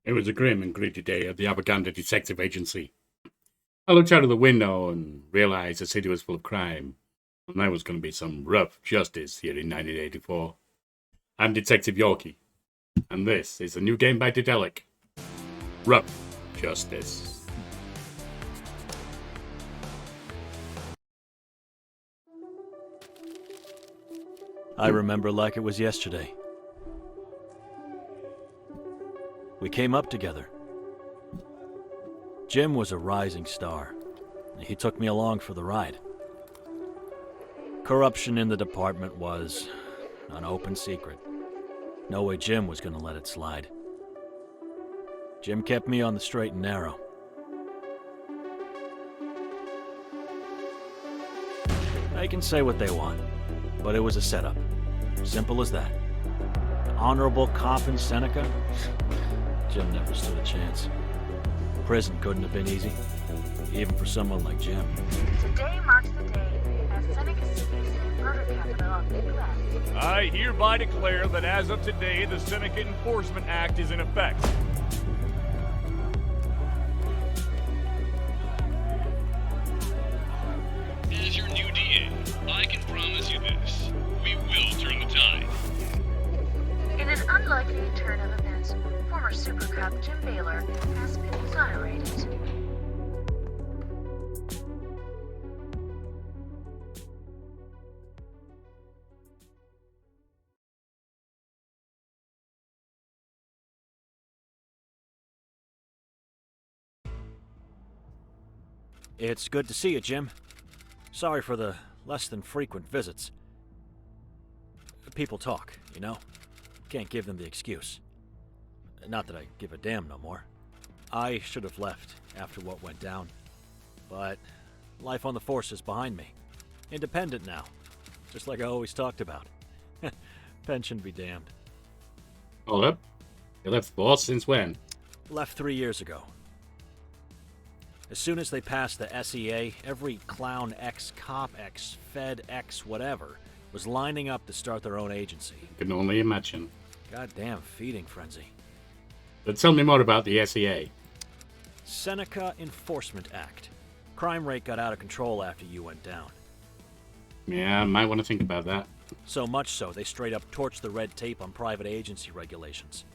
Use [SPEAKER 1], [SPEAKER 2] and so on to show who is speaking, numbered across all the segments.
[SPEAKER 1] It was a grim and gritty day at the Gander Detective Agency. I looked out of the window and realized the city was full of crime, and there was going to be some rough justice here in 1984. I'm Detective Yorkie, and this is a new game by Dedelic. Rough Justice.
[SPEAKER 2] I remember like it was yesterday. We came up together. Jim was a rising star. He took me along for the ride. Corruption in the department was an open secret. No way Jim was going to let it slide. Jim kept me on the straight and narrow. They can say what they want, but it was a setup. Simple as that. Honorable cop in Seneca? Jim never stood a chance. Prison couldn't have been easy, even for someone like Jim.
[SPEAKER 3] Today marks the day as Seneca City's murder capital of the U.S.
[SPEAKER 4] I hereby declare that as of today, the Seneca Enforcement Act is in effect.
[SPEAKER 5] As your new DA, I can promise you this. We will turn the tide.
[SPEAKER 3] In an unlikely turn of events, former Super Cop Jim Baylor has been exonerated.
[SPEAKER 2] It's good to see you, Jim. Sorry for the less than frequent visits. People talk, you know? Can't give them the excuse. Not that I give a damn no more. I should have left after what went down. But life on the force is behind me. Independent now. Just like I always talked about. Pension be damned.
[SPEAKER 1] Hold up. You left the force since when?
[SPEAKER 2] Left 3 years ago. As soon as they passed the SEA, every clown ex-cop, ex-fed, ex-whatever was lining up to start their own agency.
[SPEAKER 1] I can only imagine.
[SPEAKER 2] Goddamn feeding frenzy.
[SPEAKER 1] But tell me more about the SEA.
[SPEAKER 2] Seneca Enforcement Act. Crime rate got out of control after you went down.
[SPEAKER 1] Yeah, I might want to think about that.
[SPEAKER 2] So much so, they straight up torched the red tape on private agency regulations.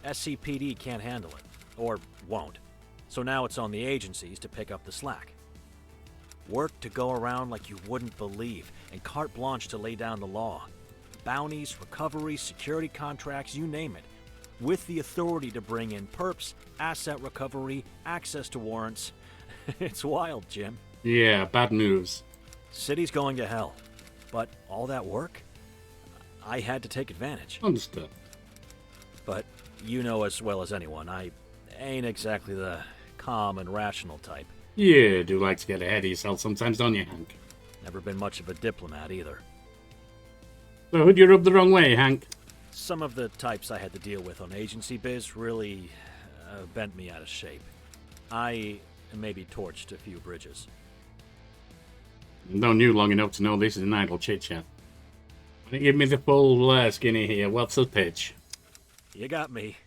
[SPEAKER 2] SCPD can't handle it. Or won't. So now it's on the agencies to pick up the slack. Work to go around like you wouldn't believe, and carte blanche to lay down the law. Bounties, recoveries, security contracts, you name it. With the authority to bring in perps, asset recovery, access to warrants. It's wild, Jim.
[SPEAKER 1] Yeah, bad news.
[SPEAKER 2] City's going to hell. But all that work? I had to take advantage.
[SPEAKER 1] Understood.
[SPEAKER 2] But you know as well as anyone, I ain't exactly the calm and rational type.
[SPEAKER 1] You do like to get ahead of yourself sometimes, don't you, Hank?
[SPEAKER 2] Never been much of a diplomat either.
[SPEAKER 1] So who'd you rub the wrong way, Hank?
[SPEAKER 2] Some of the types I had to deal with on agency biz really bent me out of shape. I maybe torched a few bridges.
[SPEAKER 1] I've known you long enough to know this is an idle chit-chat. Why don't you give me the full skinny here? What's the pitch?
[SPEAKER 2] You got me.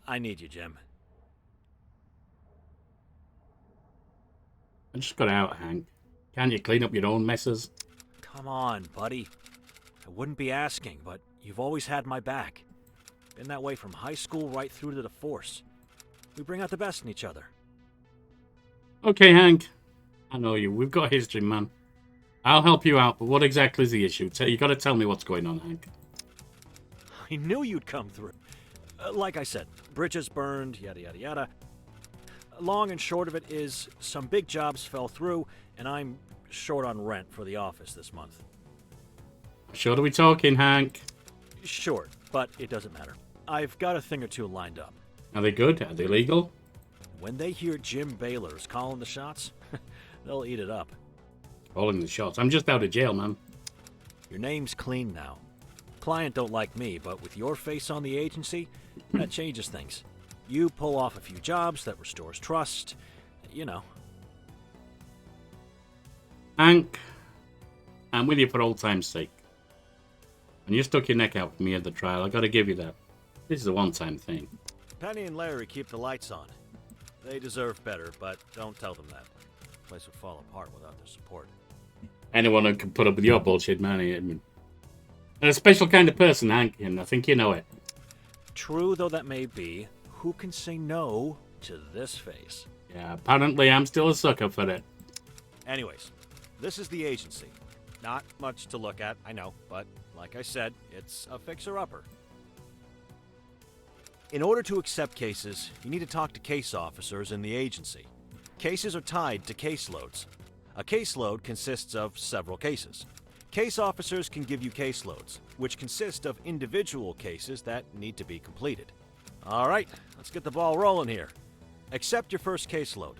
[SPEAKER 2] I need you, Jim.
[SPEAKER 1] I just got out, Hank. Can't you clean up your own messes?
[SPEAKER 2] Come on, buddy. I wouldn't be asking, but you've always had my back. Been that way from high school right through to the force. We bring out the best in each other.
[SPEAKER 1] Okay, Hank. I know you. We've got history, man. I'll help you out, but what exactly is the issue? You gotta tell me what's going on, Hank.
[SPEAKER 2] I knew you'd come through. Like I said, bridges burned, yada yada yada. Long and short of it is, some big jobs fell through, and I'm short on rent for the office this month.
[SPEAKER 1] Sure are we talking, Hank?
[SPEAKER 2] Short, but it doesn't matter. I've got a thing or two lined up.
[SPEAKER 1] Are they good? Are they legal?
[SPEAKER 2] When they hear Jim Baylor's calling the shots, they'll eat it up.
[SPEAKER 1] Calling the shots. I'm just out of jail, man.
[SPEAKER 2] Your name's clean now. Client don't like me, but with your face on the agency, that changes things. You pull off a few jobs that restores trust, you know.
[SPEAKER 1] Hank, I'm with you for old time's sake. And you stuck your neck out for me at the trial. I gotta give you that. This is a one-time thing.
[SPEAKER 2] Penny and Larry keep the lights on. They deserve better, but don't tell them that. The place would fall apart without their support.
[SPEAKER 1] Anyone who can put up with your bullshit, man. I mean, they're a special kind of person, Hank, and I think you know it.
[SPEAKER 2] True though that may be, who can say no to this face?
[SPEAKER 1] Yeah, apparently I'm still a sucker for it.
[SPEAKER 2] Anyways, this is the agency. Not much to look at, I know, but like I said, it's a fixer-upper. In order to accept cases, you need to talk to case officers in the agency. Cases are tied to caseloads. A caseload consists of several cases. Case officers can give you caseloads, which consist of individual cases that need to be completed. All right, let's get the ball rolling here. Accept your first caseload.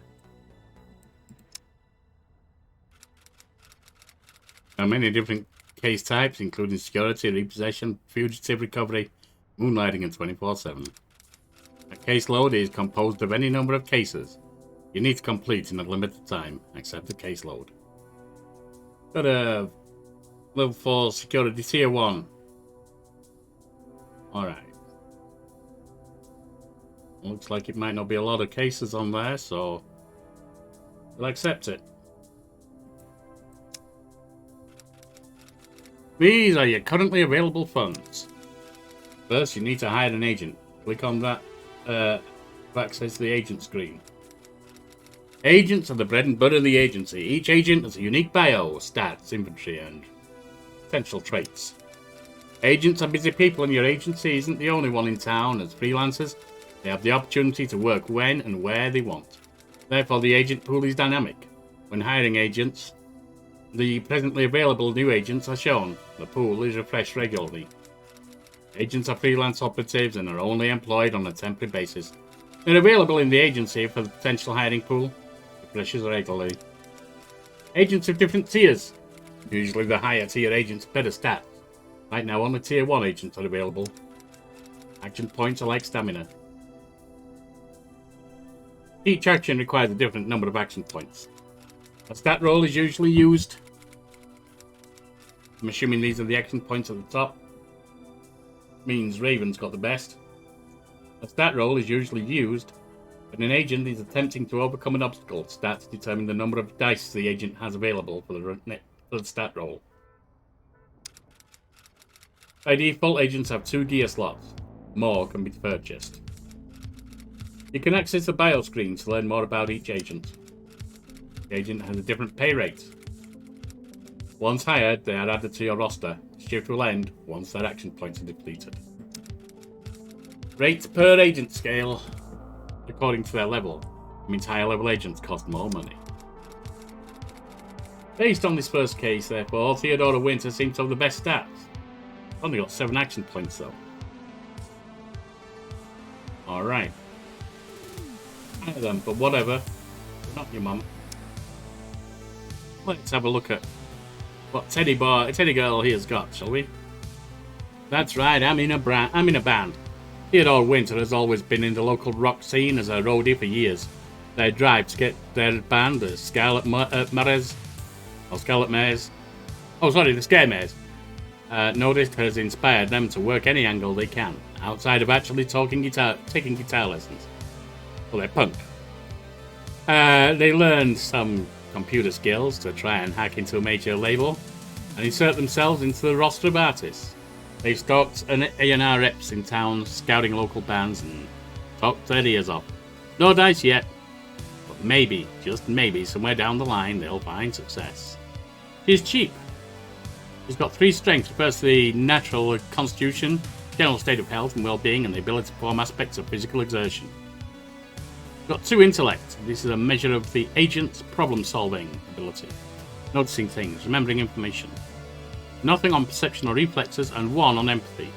[SPEAKER 1] There are many different case types, including security, repossession, fugitive recovery, moonlighting, and 24/7. A caseload is composed of any number of cases you need to complete in a limited time. Accept the caseload. Got a level 4 security tier 1. Alright. Looks like it might not be a lot of cases on there, so we'll accept it. These are your currently available funds. First, you need to hire an agent. Click on that to access the agent screen. Agents are the bread and butter of the agency. Each agent has a unique bio, stats, inventory, and potential traits. Agents are busy people, and your agency isn't the only one in town. As freelancers, they have the opportunity to work when and where they want. Therefore, the agent pool is dynamic. When hiring agents, the presently available new agents are shown. The pool is refreshed regularly. Agents are freelance operatives and are only employed on a temporary basis. They're available in the agency for the potential hiring pool. Refreshes regularly. Agents of different tiers. Usually the higher tier agents better stats. Right now only tier 1 agents are available. Action points are like stamina. Each action requires a different number of action points. A stat roll is usually used. I'm assuming these are the action points at the top. Means Raven's got the best. A stat roll is usually used when an agent is attempting to overcome an obstacle. Stats determine the number of dice the agent has available for the stat roll. By default, agents have 2 gear slots. More can be purchased. You can access the bio screen to learn more about each agent. The agent has a different pay rate. Once hired, they are added to your roster. Shift will end once their action points are depleted. Rates per agent scale according to their level. It means higher level agents cost more money. Based on this first case, therefore, Theodora Winter seems to have the best stats. Only got 7 action points though. Alright. Hire them, but whatever. Not your mum. Let's have a look at what Teddy Girl here's got, shall we? That's right, I'm in a band. Theodore Winter has always been in the local rock scene as a roadie for years. Their drive to get their band, the Scarlet Mares, the Scare Mares, noticed has inspired them to work any angle they can, outside of actually taking guitar lessons. Well, they're punk. They learned some computer skills to try and hack into a major label and insert themselves into the roster of artists. They've stalked an A&R reps in town, scouting local bands and talked their ears off. No dice yet, but maybe, just maybe, somewhere down the line they'll find success. She's cheap. She's got 3 strengths, refers to the natural constitution, general state of health and well-being, and the ability to perform aspects of physical exertion. Got 2 intellect. This is a measure of the agent's problem-solving ability. Noticing things, remembering information. Nothing on perception or reflexes, and 1 on empathy.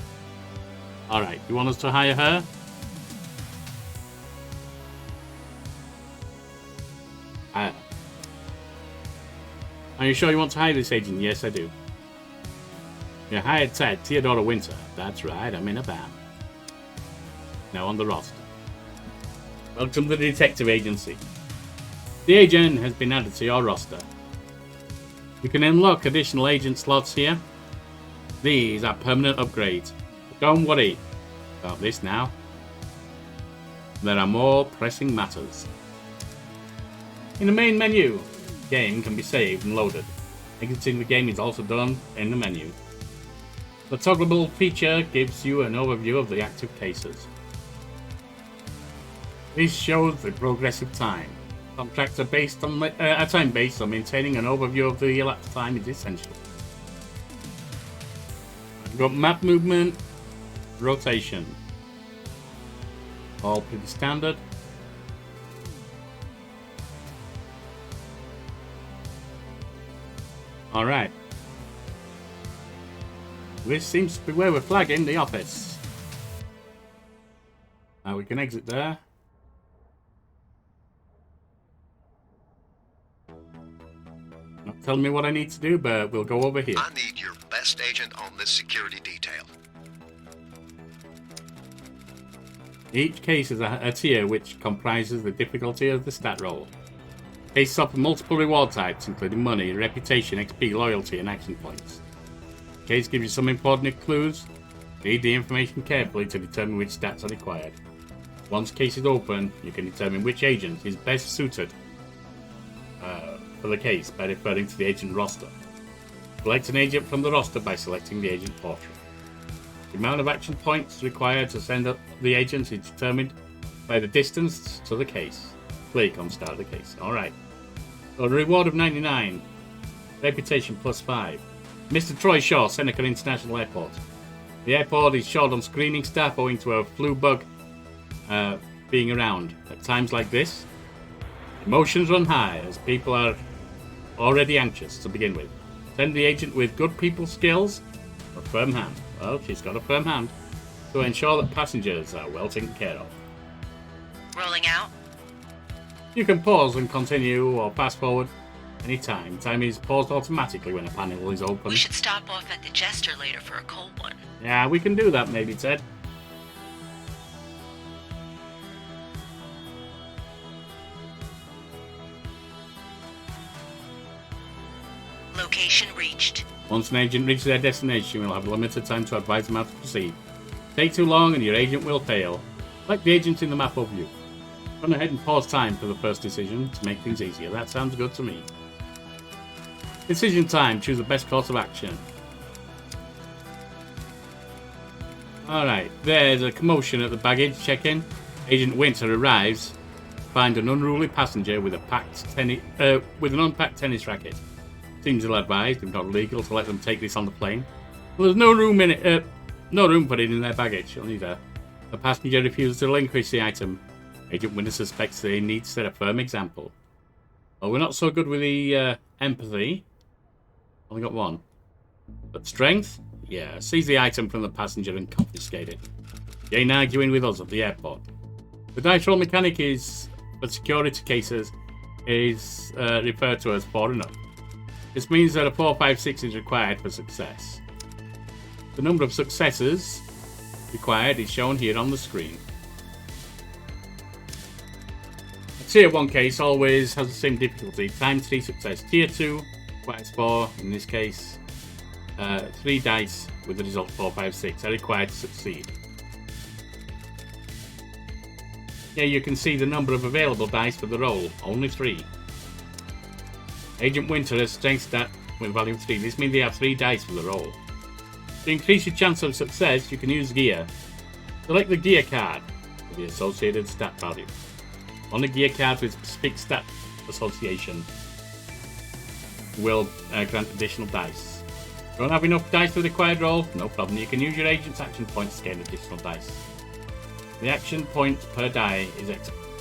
[SPEAKER 1] Alright, you want us to hire her? Are you sure you want to hire this agent? Yes, I do. You hired Ted, Theodora Winter. That's right, I'm in a band. Now on the roster. Welcome to the detective agency. The agent has been added to your roster. You can unlock additional agent slots here. These are permanent upgrades. But don't worry about this now. There are more pressing matters. In the main menu, game can be saved and loaded. Exiting the game is also done in the menu. The toggleable feature gives you an overview of the active cases. This shows the progressive time. Contracts are based on a time based on maintaining an overview of the elapsed time is essential. We've got map movement, rotation. All pretty standard. Alright. This seems to be where we're flagging the office. Now we can exit there. Not telling me what I need to do, but we'll go over here.
[SPEAKER 6] I need your best agent on this security detail.
[SPEAKER 1] Each case is a tier which comprises the difficulty of the stat roll. Cases offer multiple reward types, including money, reputation, XP, loyalty, and action points. The case gives you some important clues. Read the information carefully to determine which stats are required. Once case is open, you can determine which agent is best suited for the case by referring to the agent roster. Select an agent from the roster by selecting the agent portrait. The amount of action points required to send up the agent is determined by the distance to the case. Click on start the case. Alright. So the reward of 99. Reputation plus 5. Mr. Troy Shaw, Seneca International Airport. The airport is short on screening staff owing to a flu bug being around. At times like this, emotions run high as people are already anxious to begin with. Send the agent with good people skills or a firm hand. Well, she's got a firm hand to ensure that passengers are well taken care of.
[SPEAKER 7] Rolling out.
[SPEAKER 1] You can pause and continue or fast forward anytime. Time is paused automatically when a panel is open.
[SPEAKER 7] We should stop off at the Jester later for a cold one.
[SPEAKER 1] Yeah, we can do that maybe, Ted.
[SPEAKER 7] Location reached.
[SPEAKER 1] Once an agent reaches their destination, you'll have limited time to advise them how to proceed. Take too long and your agent will fail. Like the agent in the map overview. Run ahead and pause time for the first decision to make things easier. That sounds good to me. Decision time. Choose the best course of action. Alright, there's a commotion at the baggage check-in. Agent Winter arrives to find an unruly passenger with an unpacked tennis racket. Seems ill-advised and not legal to let them take this on the plane. Well, there's no room in it. No room for it in their baggage. Only there. The passenger refuses to relinquish the item. Agent Winter suspects they need to set a firm example. Well, we're not so good with the empathy. Only got one. But strength? Yeah. Seize the item from the passenger and confiscate it. He ain't arguing with us at the airport. The dice roll mechanic is, for security cases, is referred to as 4 and up. This means that a 4, 5, 6 is required for success. The number of successes required is shown here on the screen. A Tier 1 case always has the same difficulty, times 3 success. Tier 2 requires 4, in this case 3 dice with the result 4, 5, 6 are required to succeed. Here you can see the number of available dice for the roll, only 3. Agent Winter has strength stat with value 3. This means they have 3 dice for the roll. To increase your chance of success, you can use gear. Select the gear card with the associated stat value. On the gear card with specific stat association will grant additional dice. Don't have enough dice for the required roll? No problem. You can use your agent's action points to gain additional dice. The action points per die is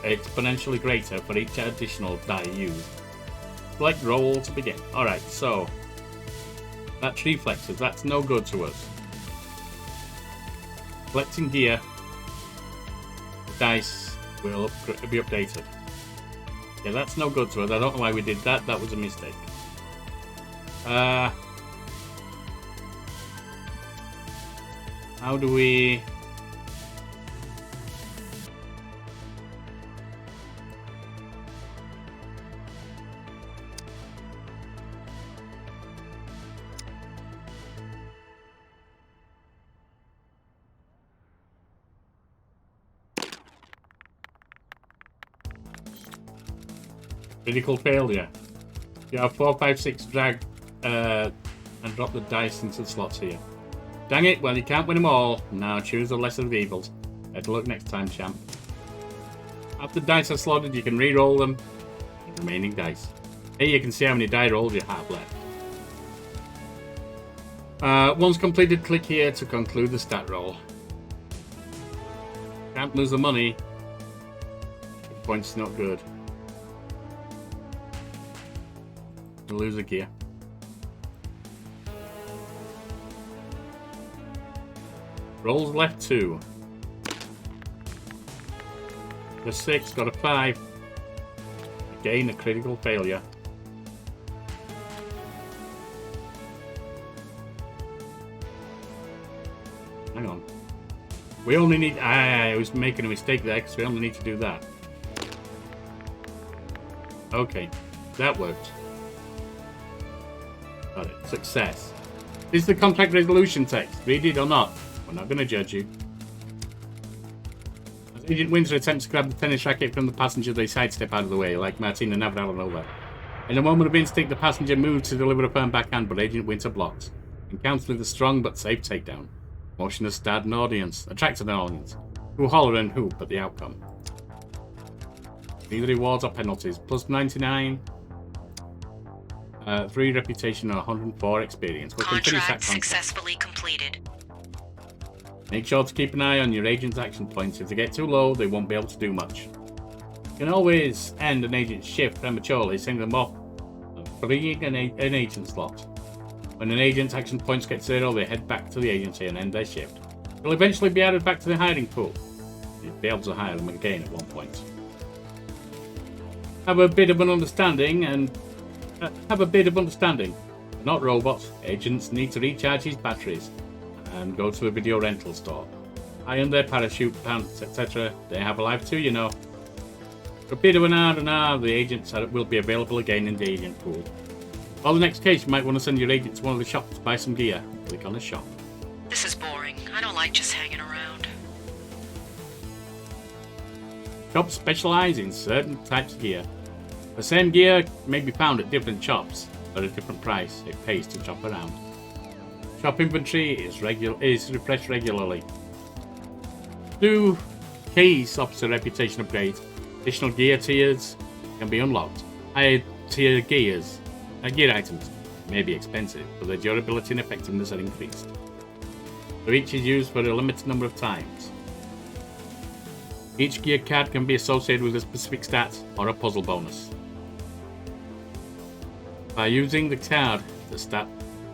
[SPEAKER 1] exponentially greater for each additional die used. Select roll to begin. Alright, so that's reflexes. That's no good to us. Selecting gear, the dice will be updated. Yeah, that's no good to us. I don't know why we did that. That was a mistake. How do we... Critical failure. You have 4, 5, 6 drag and drop the dice into the slots here. Dang it, well you can't win them all. Now choose the lesser of evils. Better luck next time, champ. After the dice are slotted, you can re-roll them. The remaining dice. Here you can see how many die rolls you have left. Once completed, click here to conclude the stat roll. Can't lose the money. The point's not good. You lose a gear. Rolls left 2. The 6 got a 5. Again, a critical failure. Hang on. We only need... I was making a mistake there because we only need to do that. Okay, that worked. Got it. Success. This is the contract resolution text. Read it or not. We're not going to judge you. As Agent Winter attempts to grab the tennis racket from the passenger, they sidestep out of the way, like Martina Navratilova. In a moment of instinct, the passenger moves to deliver a firm backhand, but Agent Winter blocks. Encounters with a strong but safe takedown. Motion has started an audience, attracted an audience, who holler and hoop at the outcome. Either rewards or penalties. Plus 99, 3 reputation, and 104 experience. We can finish that
[SPEAKER 7] Contract
[SPEAKER 1] contract.
[SPEAKER 7] successfully completed.
[SPEAKER 1] Make sure to keep an eye on your agent's action points. If they get too low, they won't be able to do much. You can always end an agent's shift prematurely, sending them off and freeing an agent slot. When an agent's action points get 0, they head back to the agency and end their shift. They'll eventually be added back to the hiring pool. You'll be able to hire them again at one point. Have a bit of understanding. They're not robots. Agents need to recharge his batteries and go to a video rental store. Iron their parachute pants, etc. They have a life too, you know. For a bit of an R&R, the agents will be available again in the agent pool. For the next case, you might want to send your agent to one of the shops to buy some gear. Click on the shop.
[SPEAKER 7] This is boring. I don't like just hanging around.
[SPEAKER 1] Shops specialize in certain types of gear. The same gear may be found at different shops, but at a different price. It pays to shop around. Shop inventory is refreshed regularly. Do case officer reputation upgrades. Additional gear tiers can be unlocked. Higher tier gear items may be expensive, but their durability and effectiveness are increased. So each is used for a limited number of times. Each gear card can be associated with a specific stat or a puzzle bonus. By using the card, the stat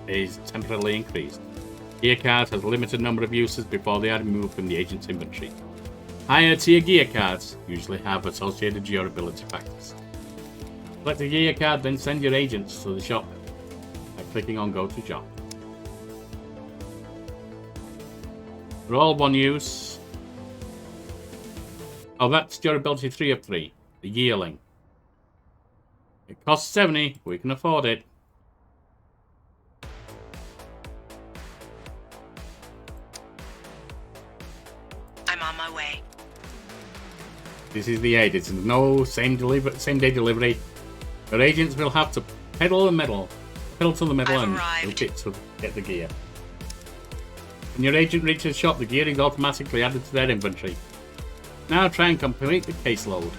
[SPEAKER 1] is temporarily increased. Gear cards has a limited number of uses before they are removed from the agent's inventory. Higher tier gear cards usually have associated durability factors. Select the gear card, then send your agents to the shop by clicking on Go to Shop. They're all one use. Oh, that's durability 3 of 3. The yearling. It costs 70. We can afford it.
[SPEAKER 7] I'm on my way.
[SPEAKER 1] This is the aid. It's no same day delivery. Your agents will have to pedal to the metal
[SPEAKER 7] I've
[SPEAKER 1] and
[SPEAKER 7] arrived.
[SPEAKER 1] hook it to get the gear. When your agent reaches the shop, the gear is automatically added to their inventory. Now try and complete the caseload.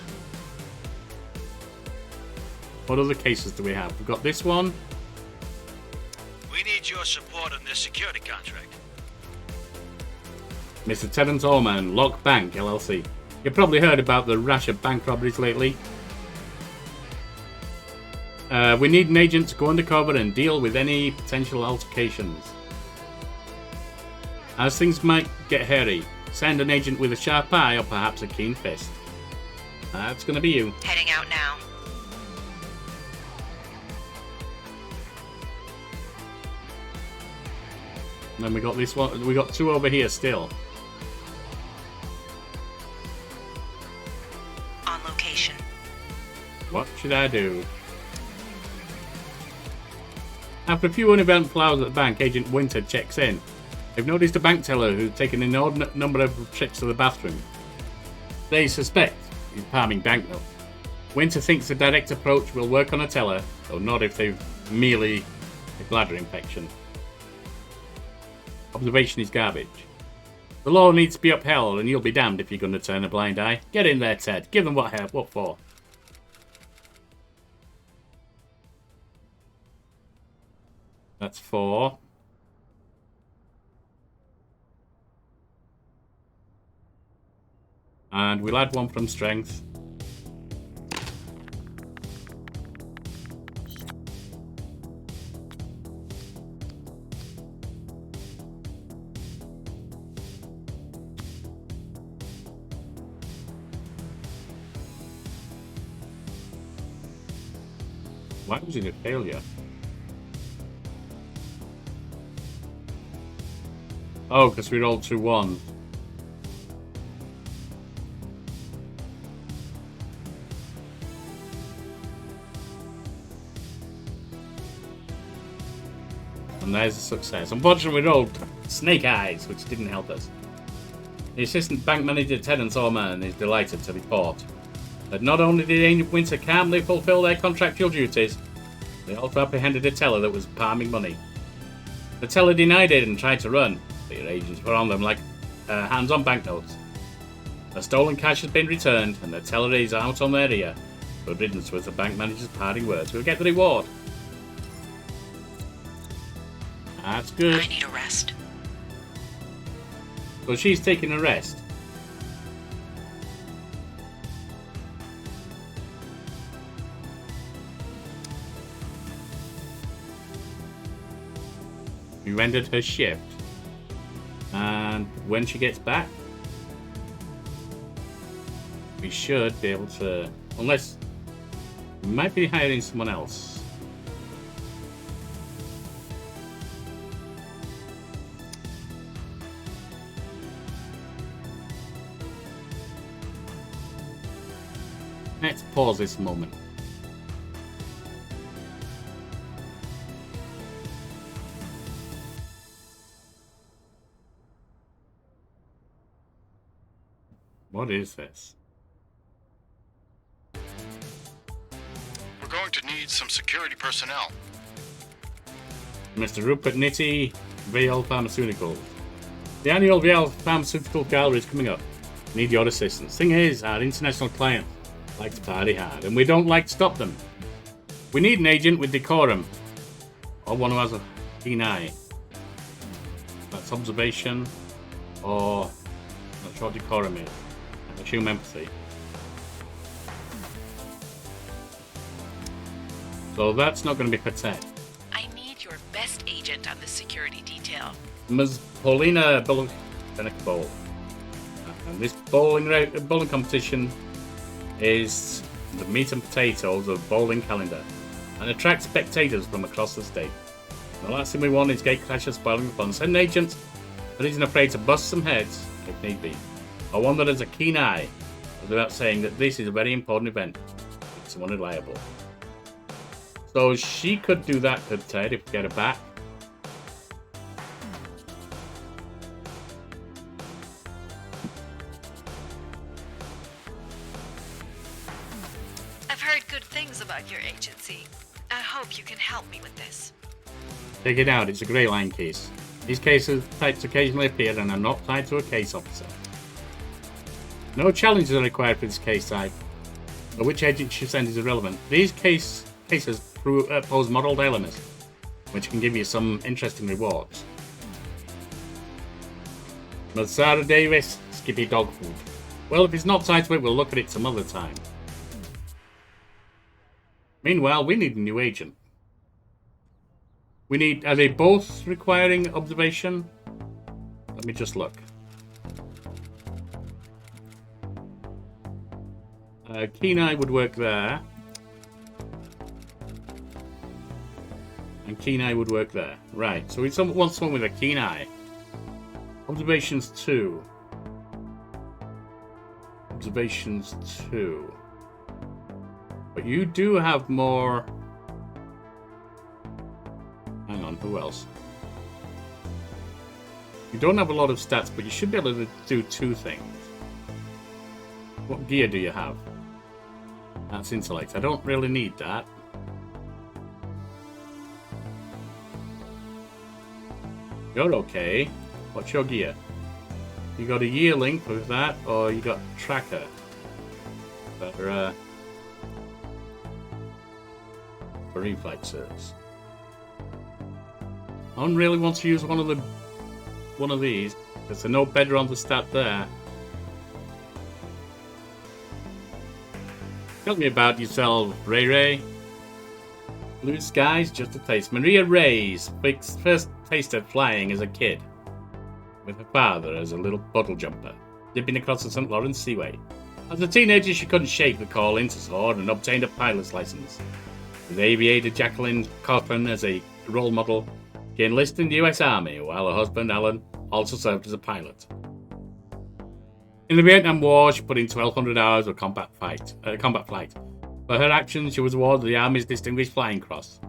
[SPEAKER 1] What other cases do we have? We've got this one.
[SPEAKER 8] We need your support on this security contract.
[SPEAKER 1] Mr. Terence Allman, Lock Bank, LLC. You've probably heard about the rash of bank robberies lately. We need an agent to go undercover and deal with any potential altercations. As things might get hairy, send an agent with a sharp eye or perhaps a keen fist. That's going to be you.
[SPEAKER 7] Heading out now.
[SPEAKER 1] And then we got this one. We got 2 over here still.
[SPEAKER 7] On location.
[SPEAKER 1] What should I do? After a few uneventful hours at the bank, Agent Winter checks in. They've noticed a bank teller who's taken an inordinate number of trips to the bathroom. They suspect he's palming banknotes. Winter thinks the direct approach will work on a teller, though not if they've merely a bladder infection. Observation is garbage. The law needs to be upheld, and you'll be damned if you're going to turn a blind eye. Get in there, Ted. Give them what help. What for? That's 4. And we'll add 1 from strength. Why was it a failure? Oh, because we rolled 2 1s. And there's a success. Unfortunately, we rolled snake eyes, which didn't help us. The assistant bank manager, Terence Orman, is delighted to report that not only did Agent Winter calmly fulfill their contractual duties, they also apprehended a teller that was palming money. The teller denied it and tried to run, but your agents were on them like hands on banknotes. The stolen cash has been returned, and the teller is out on their ear. Good riddance was the bank manager's parting words. We'll get the reward. That's good.
[SPEAKER 7] I need a rest.
[SPEAKER 1] So she's taking a rest. We rendered her shift. And when she gets back, we should be able to... Unless... We might be hiring someone else. Let's pause this moment. What is this?
[SPEAKER 6] We're going to need some security personnel.
[SPEAKER 1] Mr. Rupert Nitti, Vial Pharmaceuticals. The annual Vial Pharmaceutical Gala is coming up. Need your assistance. Thing is, our international clients like to party hard, and we don't like to stop them. We need an agent with decorum, or one who has a keen eye. That's observation, or I'm not sure what decorum is. I assume empathy. So that's not going to be for Ted.
[SPEAKER 9] I need your best agent on this security detail.
[SPEAKER 1] Ms. Paulina Seneca Bowl. And this bowling competition is the meat and potatoes of bowling calendar and attracts spectators from across the state. The last thing we want is gatecrashers spoiling the fun. Send an agent that isn't afraid to bust some heads if need be, or one that has a keen eye without saying that this is a very important event. Keep someone reliable. So she could do that, could Ted, if we get her back.
[SPEAKER 9] I've heard good things about your agency. I hope you can help me with this.
[SPEAKER 1] Take it out, it's a grey line case. These cases types occasionally appear and are not tied to a case officer. No challenges are required for this case type, but which agent you send is irrelevant. These cases pose moral dilemmas, which can give you some interesting rewards. But Sarah Davis, Skippy dog food. Well, if it's not tied to it, we'll look at it some other time. Meanwhile, we need a new agent. Are they both requiring observation? Let me just look. Keen Eye would work there. And Keen Eye would work there. Right, so we want someone with a Keen Eye. Observations 2. Observations 2. But you do have more... Hang on, who else? You don't have a lot of stats, but you should be able to do 2 things. What gear do you have? That's intellect. I don't really need that. You're okay. What's your gear? You got a year link with that, or you got tracker? For reflexes. I don't really want to use one of these, because they're no better on the stat there. Tell me about yourself, Ray Ray. Blue skies, just a taste. Maria Ray's first tasted flying as a kid, with her father as a little bottle jumper, dipping across the St. Lawrence Seaway. As a teenager, she couldn't shake the call into soar and obtained a pilot's license. With aviator Jacqueline Cochran as a role model, she enlisted in the US Army, while her husband, Alan, also served as a pilot. In the Vietnam War, she put in 1,200 hours of combat flight. For her actions, she was awarded the Army's Distinguished Flying Cross.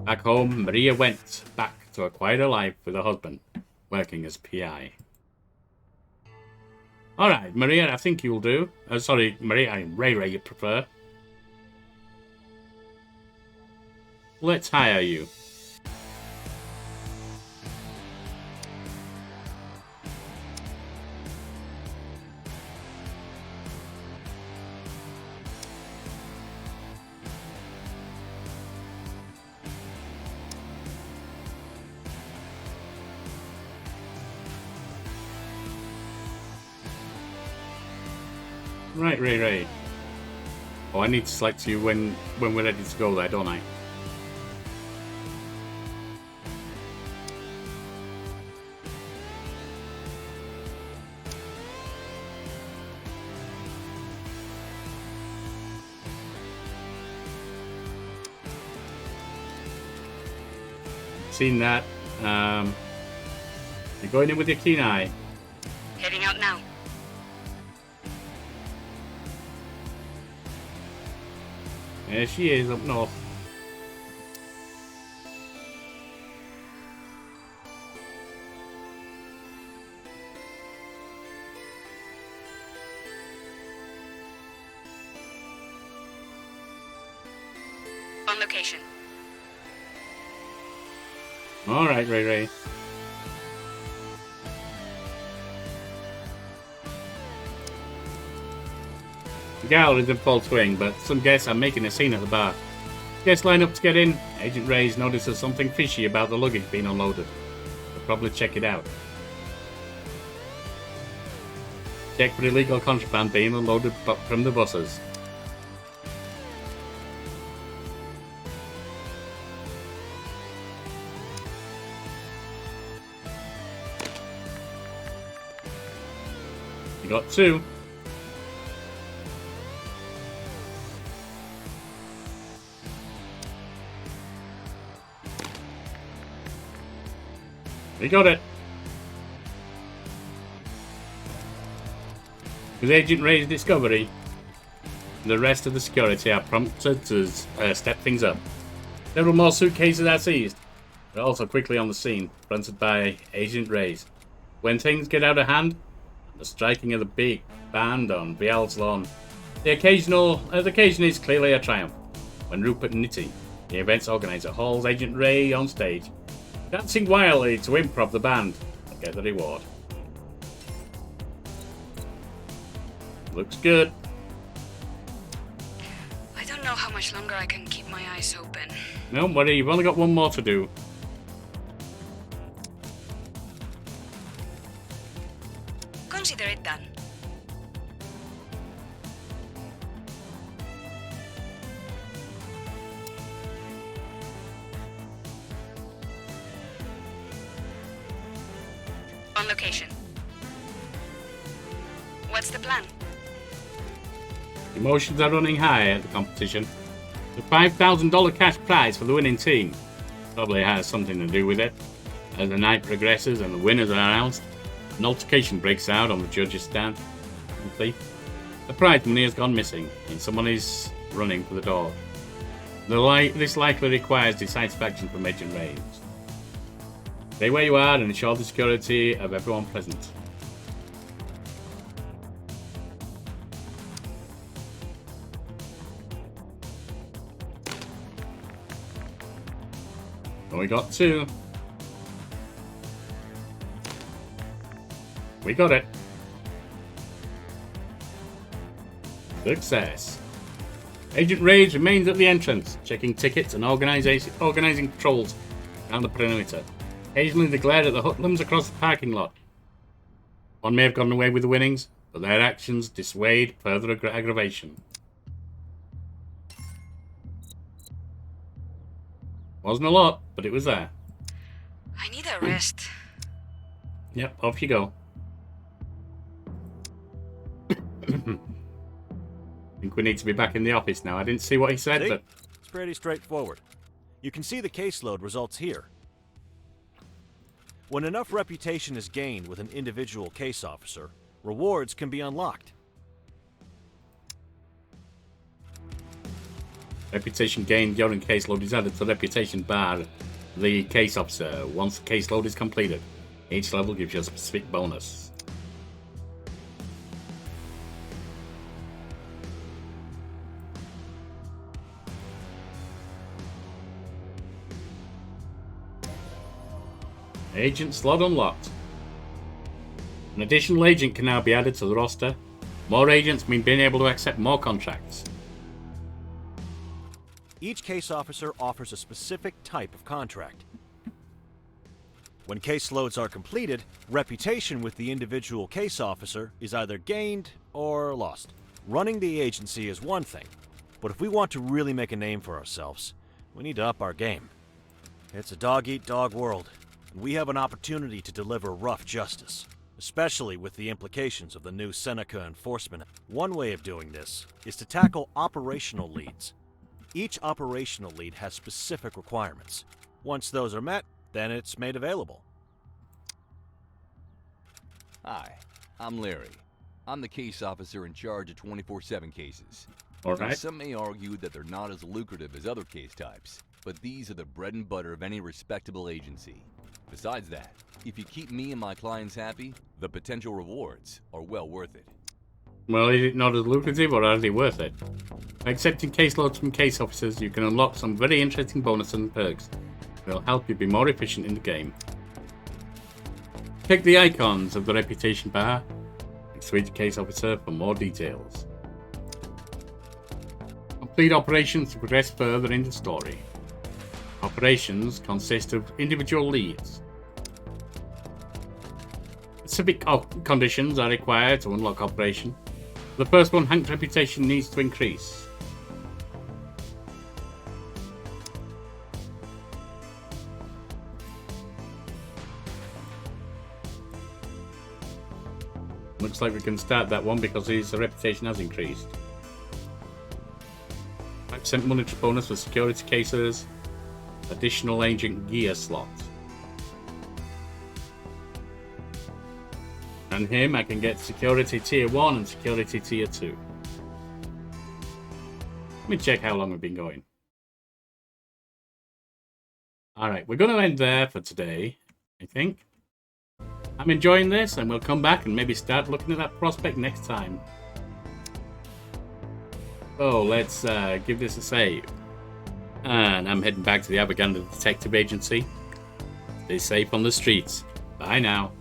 [SPEAKER 1] Back home, Maria went back to a quieter life with her husband, working as PI. Alright, Maria, I think you'll do. Sorry, Maria, Ray Ray you prefer. Let's hire you. Right, Ray Ray. Oh, I need to select you when we're ready to go there, don't I? Seen that. You're going in with your keen eye.
[SPEAKER 7] Heading out now.
[SPEAKER 1] There she is up north.
[SPEAKER 7] On location.
[SPEAKER 1] Alright, Ray Ray. The gallery's in full swing, but some guests are making a scene at the bar. Guests line up to get in. Agent Reyes notices something fishy about the luggage being unloaded. They'll probably check it out. Check for illegal contraband being unloaded from the buses. You got two. We got it. With Agent Ray's discovery, the rest of the security are prompted to step things up. Several more suitcases are seized. They're also quickly on the scene, fronted by Agent Ray's. When things get out of hand, the striking of the big band on Vial's lawn, the occasion is clearly a triumph. When Rupert Nitti, the event's organizer, hauls Agent Ray on stage, dancing wildly to improv the band and get the reward. Looks good.
[SPEAKER 9] I don't know how much longer I can keep my eyes open.
[SPEAKER 1] Don't worry, you've only got one more to do.
[SPEAKER 7] Consider it done. On location. What's the plan?
[SPEAKER 1] Emotions are running high at the competition. The $5,000 cash prize for the winning team probably has something to do with it. As the night progresses and the winners are announced, an altercation breaks out on the judges' stand. The prize money has gone missing, and someone is running for the door. This likely requires decisive action from Agent Reyes. Stay where you are and ensure the security of everyone present. So we got 2. We got it. Success. Agent Rage remains at the entrance, checking tickets and organizing patrols around the perimeter. Occasionally they glare at the hoodlums across the parking lot. One may have gotten away with the winnings, but their actions dissuade further aggravation. Wasn't a lot, but it was there.
[SPEAKER 7] I need a rest.
[SPEAKER 1] Yep, off you go. I think we need to be back in the office now. I didn't see what he said,
[SPEAKER 2] See?
[SPEAKER 1] but...
[SPEAKER 2] It's pretty straightforward. You can see the caseload results here. When enough reputation is gained with an individual case officer, rewards can be unlocked.
[SPEAKER 1] Reputation gained during caseload is added to the reputation bar of the case officer. Once the caseload is completed, each level gives you a specific bonus. Agent slot unlocked. An additional agent can now be added to the roster. More agents mean being able to accept more contracts.
[SPEAKER 2] Each case officer offers a specific type of contract. When caseloads are completed, reputation with the individual case officer is either gained or lost. Running the agency is one thing, but if we want to really make a name for ourselves, we need to up our game. It's a dog-eat-dog world, and we have an opportunity to deliver rough justice, especially with the implications of the new Seneca Enforcement. One way of doing this is to tackle operational leads. Each operational lead has specific requirements. Once those are met, then it's made available.
[SPEAKER 10] Hi, I'm Larry. I'm the case officer in charge of 24/7 cases.
[SPEAKER 1] All right.
[SPEAKER 10] Some may argue that they're not as lucrative as other case types, but these are the bread and butter of any respectable agency. Besides that, if you keep me and my clients happy, the potential rewards are well worth it.
[SPEAKER 1] Well, is it not as lucrative or are they worth it? By accepting caseloads from case officers, you can unlock some very interesting bonuses and perks that will help you be more efficient in the game. Click the icons of the reputation bar and switch to case officer for more details. Complete operations to progress further in the story. Operations consist of individual leads. Specific conditions are required to unlock operation. The first one, Hank's reputation needs to increase. Looks like we can start that one because his reputation has increased. 5% monetary bonus for security cases. Additional agent gear slot. And him, I can get security tier 1 and security tier 2. Let me check how long we've been going. Alright, we're going to end there for today, I think. I'm enjoying this, and we'll come back and maybe start looking at that prospect next time. So, let's give this a save. And I'm heading back to the Gander Detective Agency. Stay safe on the streets. Bye now.